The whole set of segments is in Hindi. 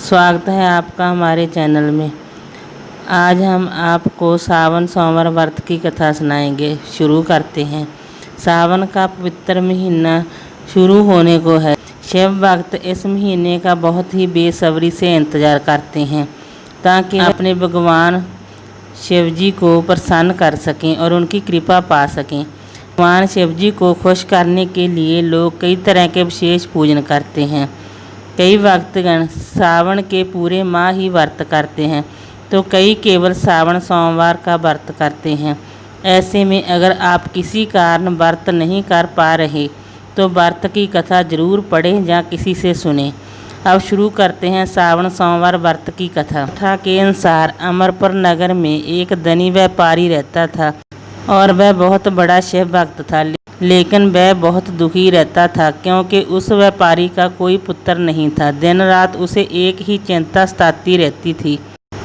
स्वागत है आपका हमारे चैनल में। आज हम आपको सावन सोमवार व्रत की कथा सुनाएंगे। शुरू करते हैं। सावन का पवित्र महीना शुरू होने को है। शिव भक्त इस महीने का बहुत ही बेसब्री से इंतज़ार करते हैं ताकि अपने भगवान शिव जी को प्रसन्न कर सकें और उनकी कृपा पा सकें। भगवान शिव जी को खुश करने के लिए लोग कई तरह के विशेष पूजन करते हैं। कई भक्तगण सावन के पूरे माह ही व्रत करते हैं तो कई केवल सावन सोमवार का व्रत करते हैं। ऐसे में अगर आप किसी कारण व्रत नहीं कर पा रहे तो व्रत की कथा जरूर पढ़ें या किसी से सुनें। अब शुरू करते हैं सावन सोमवार व्रत की कथा। कथा के अनुसार अमरपुर नगर में एक धनी व्यापारी रहता था और वह बहुत बड़ा शिव भक्त था, लेकिन वह बहुत दुखी रहता था क्योंकि उस व्यापारी का कोई पुत्र नहीं था। दिन रात उसे एक ही चिंता सताती रहती थी,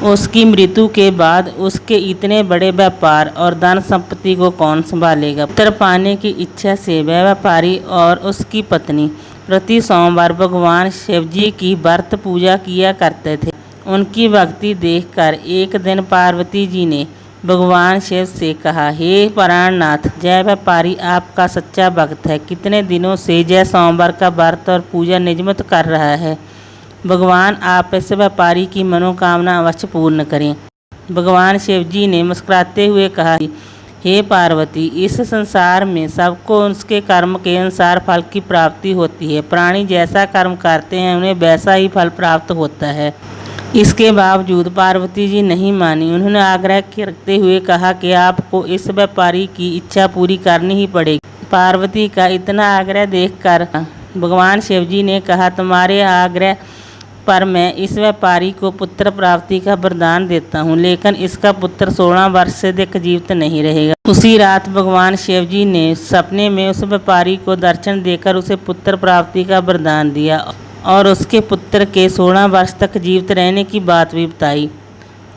उसकी मृत्यु के बाद उसके इतने बड़े व्यापार और धन संपत्ति को कौन संभालेगा। पुत्र पाने की इच्छा से वह व्यापारी और उसकी पत्नी प्रति सोमवार भगवान शिव जी की व्रत पूजा किया करते थे। उनकी भक्ति देखकर एक दिन पार्वती जी ने भगवान शिव से कहा, हे प्राणनाथ, जय व्यापारी आपका सच्चा भक्त है। कितने दिनों से जय सोमवार का व्रत और पूजा नियमित कर रहा है। भगवान आप इस व्यापारी की मनोकामना अवश्य पूर्ण करें। भगवान शिव जी ने मुस्कुराते हुए कहा, हे पार्वती, इस संसार में सबको उसके कर्म के अनुसार फल की प्राप्ति होती है। प्राणी जैसा कर्म करते हैं उन्हें वैसा ही फल प्राप्त होता है। इसके बावजूद पार्वती जी नहीं मानी। उन्होंने आग्रह करते हुए कहा कि आपको इस व्यापारी की इच्छा पूरी करनी ही पड़ेगी। पार्वती का इतना आग्रह देखकर भगवान शिव जी ने कहा, तुम्हारे आग्रह पर मैं इस व्यापारी को पुत्र प्राप्ति का वरदान देता हूँ, लेकिन इसका पुत्र 16 वर्ष से अधिक जीवित नहीं रहेगा। उसी रात भगवान शिव जी ने सपने में उस व्यापारी को दर्शन देकर उसे पुत्र प्राप्ति का वरदान दिया और उसके पुत्र के 16 वर्ष तक जीवित रहने की बात भी बताई।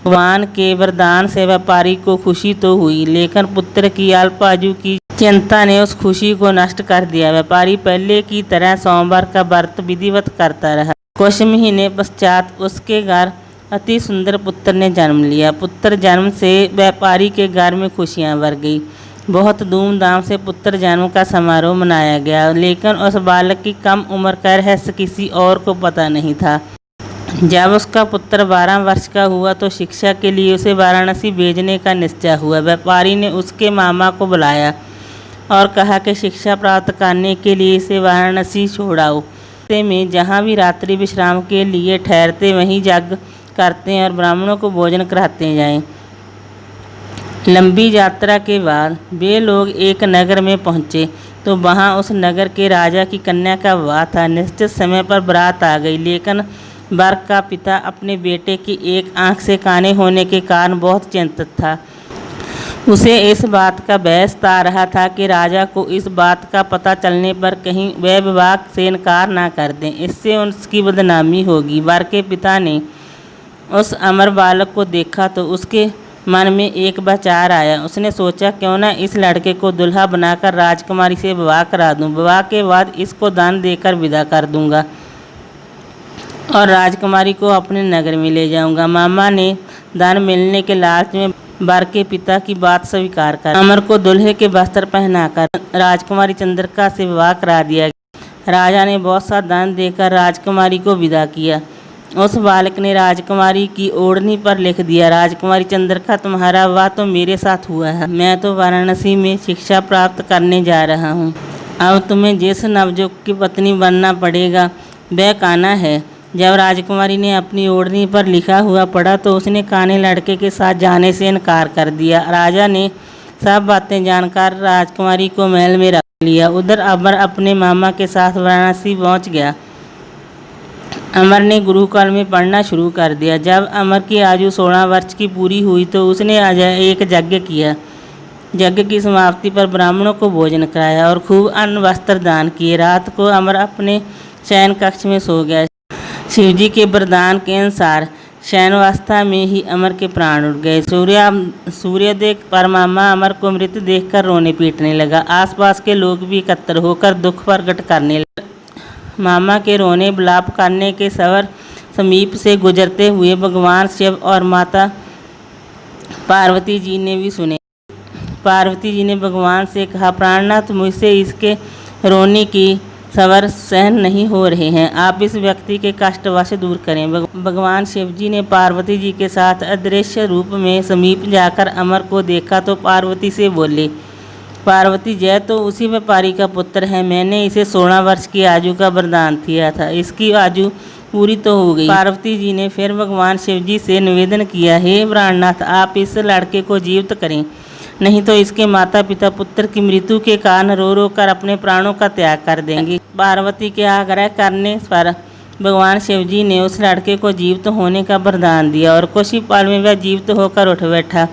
भगवान के वरदान से व्यापारी को खुशी तो हुई, लेकिन पुत्र की अल्प आयु की चिंता ने उस खुशी को नष्ट कर दिया। व्यापारी पहले की तरह सोमवार का व्रत विधिवत करता रहा। कुछ महीने पश्चात उसके घर अति सुंदर पुत्र ने जन्म लिया। पुत्र जन्म से व्यापारी के घर में खुशियां भर गई। बहुत धूमधाम से पुत्र जन्म का समारोह मनाया गया, लेकिन उस बालक की कम उम्र का रहस्य किसी और को पता नहीं था। जब उसका पुत्र 12 वर्ष का हुआ तो शिक्षा के लिए उसे वाराणसी भेजने का निश्चय हुआ। व्यापारी ने उसके मामा को बुलाया और कहा कि शिक्षा प्राप्त करने के लिए इसे वाराणसी छोड़ाओ। में जहाँ भी रात्रि विश्राम के लिए ठहरते वहीं यज्ञ करते हैं और ब्राह्मणों को भोजन कराते जाएं। लंबी यात्रा के बाद वे लोग एक नगर में पहुँचे तो वहाँ उस नगर के राजा की कन्या का विवाह था। निश्चित समय पर बारात आ गई, लेकिन वर का पिता अपने बेटे की एक आंख से काने होने के कारण बहुत चिंतित था। उसे इस बात का भय सता रहा था कि राजा को इस बात का पता चलने पर कहीं वह विवाह से इनकार ना कर दें, इससे उसकी बदनामी होगी। वर के पिता ने उस अमर बालक को देखा तो उसके मन में एक विचार आया। उसने सोचा, क्यों न इस लड़के को दुल्हा बनाकर राजकुमारी से विवाह करा दूं। विवाह के बाद इसको दान देकर विदा कर दूंगा और राजकुमारी को अपने नगर में ले जाऊंगा। मामा ने दान मिलने के लालच में वर के पिता की बात स्वीकार कर अमर को दुल्हे के वस्त्र पहनाकर राजकुमारी चंद्रिका से विवाह करा दिया। राजा ने बहुत सा दान देकर राजकुमारी को विदा किया। उस बालक ने राजकुमारी की ओढ़नी पर लिख दिया, राजकुमारी चंद्रिका, तुम्हारा विवाह तो मेरे साथ हुआ है। मैं तो वाराणसी में शिक्षा प्राप्त करने जा रहा हूँ। अब तुम्हें जिस नवयुवक की पत्नी बनना पड़ेगा वह कान्हा है। जब राजकुमारी ने अपनी ओढ़नी पर लिखा हुआ पढ़ा तो उसने कान्हे लड़के के साथ जाने से इनकार कर दिया। राजा ने सब बातें जानकर राजकुमारी को महल में रख लिया। उधर अमर अपने मामा के साथ वाराणसी पहुंच गया। अमर ने गुरुकुल में पढ़ना शुरू कर दिया। जब अमर की आयु 16 वर्ष की पूरी हुई तो उसने एक यज्ञ किया। यज्ञ की समाप्ति पर ब्राह्मणों को भोजन कराया और खूब अन्न वस्त्र दान किए। रात को अमर अपने शयन कक्ष में सो गया। शिवजी के वरदान के अनुसार शयनावस्था में ही अमर के प्राण उड़ गए। सूर्योदय पर मामा अमर को मृत देखकर रोने पीटने लगा। आसपास के लोग भी एकत्र होकर दुख प्रकट करने लगे। मामा के रोने विलाप करने के सवर समीप से गुजरते हुए भगवान शिव और माता पार्वती जी ने भी सुने। पार्वती जी ने भगवान से कहा, प्राणनाथ, मुझसे इसके रोने की सवर सहन नहीं हो रहे हैं, आप इस व्यक्ति के कष्ट अवश्य दूर करें। भगवान शिव जी ने पार्वती जी के साथ अदृश्य रूप में समीप जाकर अमर को देखा तो पार्वती से बोले, पार्वती, जय तो उसी व्यापारी का पुत्र है, मैंने इसे 16 वर्ष की आयु का वरदान दिया था, इसकी आयु पूरी तो हो गई। पार्वती जी ने फिर भगवान शिव जी से निवेदन किया, हे प्राणनाथ, आप इस लड़के को जीवित करें, नहीं तो इसके माता पिता पुत्र की मृत्यु के कारण रो रो कर अपने प्राणों का त्याग कर देंगे। पार्वती के आग्रह करने पर भगवान शिव जी ने उस लड़के को जीवित होने का वरदान दिया और कुछ ही पल में वह जीवित होकर उठ बैठा।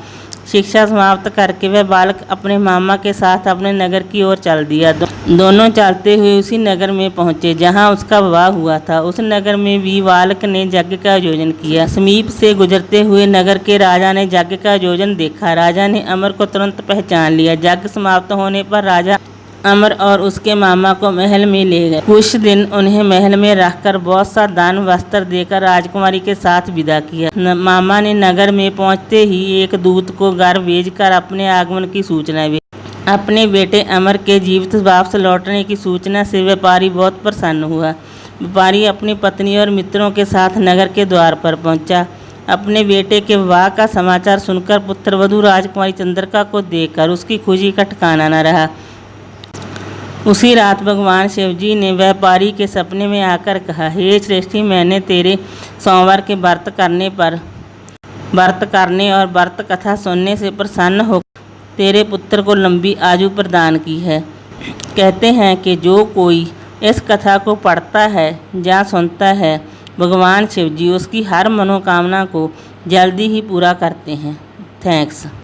शिक्षा समाप्त करके वह बालक अपने मामा के साथ अपने नगर की ओर चल दिया। दोनों चलते हुए उसी नगर में पहुंचे जहां उसका विवाह हुआ था। उस नगर में भी बालक ने यज्ञ का आयोजन किया। समीप से गुजरते हुए नगर के राजा ने यज्ञ का आयोजन देखा। राजा ने अमर को तुरंत पहचान लिया। यज्ञ समाप्त होने पर राजा अमर और उसके मामा को महल में ले गए। कुछ दिन उन्हें महल में रखकर बहुत सा दान वस्त्र देकर राजकुमारी के साथ विदा किया। मामा ने नगर में पहुंचते ही एक दूत को घर भेजकर अपने आगमन की सूचना दी। अपने बेटे अमर के जीवित वापस लौटने की सूचना से व्यापारी बहुत प्रसन्न हुआ। व्यापारी अपनी पत्नी और मित्रों के साथ नगर के द्वार पर पहुंचा। अपने बेटे के विवाह का समाचार सुनकर पुत्रवधू राजकुमारी चंद्रिका को देखकर उसकी खुशी का ठिकाना न रहा। उसी रात भगवान शिव जी ने व्यापारी के सपने में आकर कहा, हे श्रेष्ठी, मैंने तेरे सोमवार के व्रत करने और व्रत कथा सुनने से प्रसन्न होकर तेरे पुत्र को लंबी आयु प्रदान की है। कहते हैं कि जो कोई इस कथा को पढ़ता है या सुनता है, भगवान शिव जी उसकी हर मनोकामना को जल्दी ही पूरा करते हैं। थैंक्स।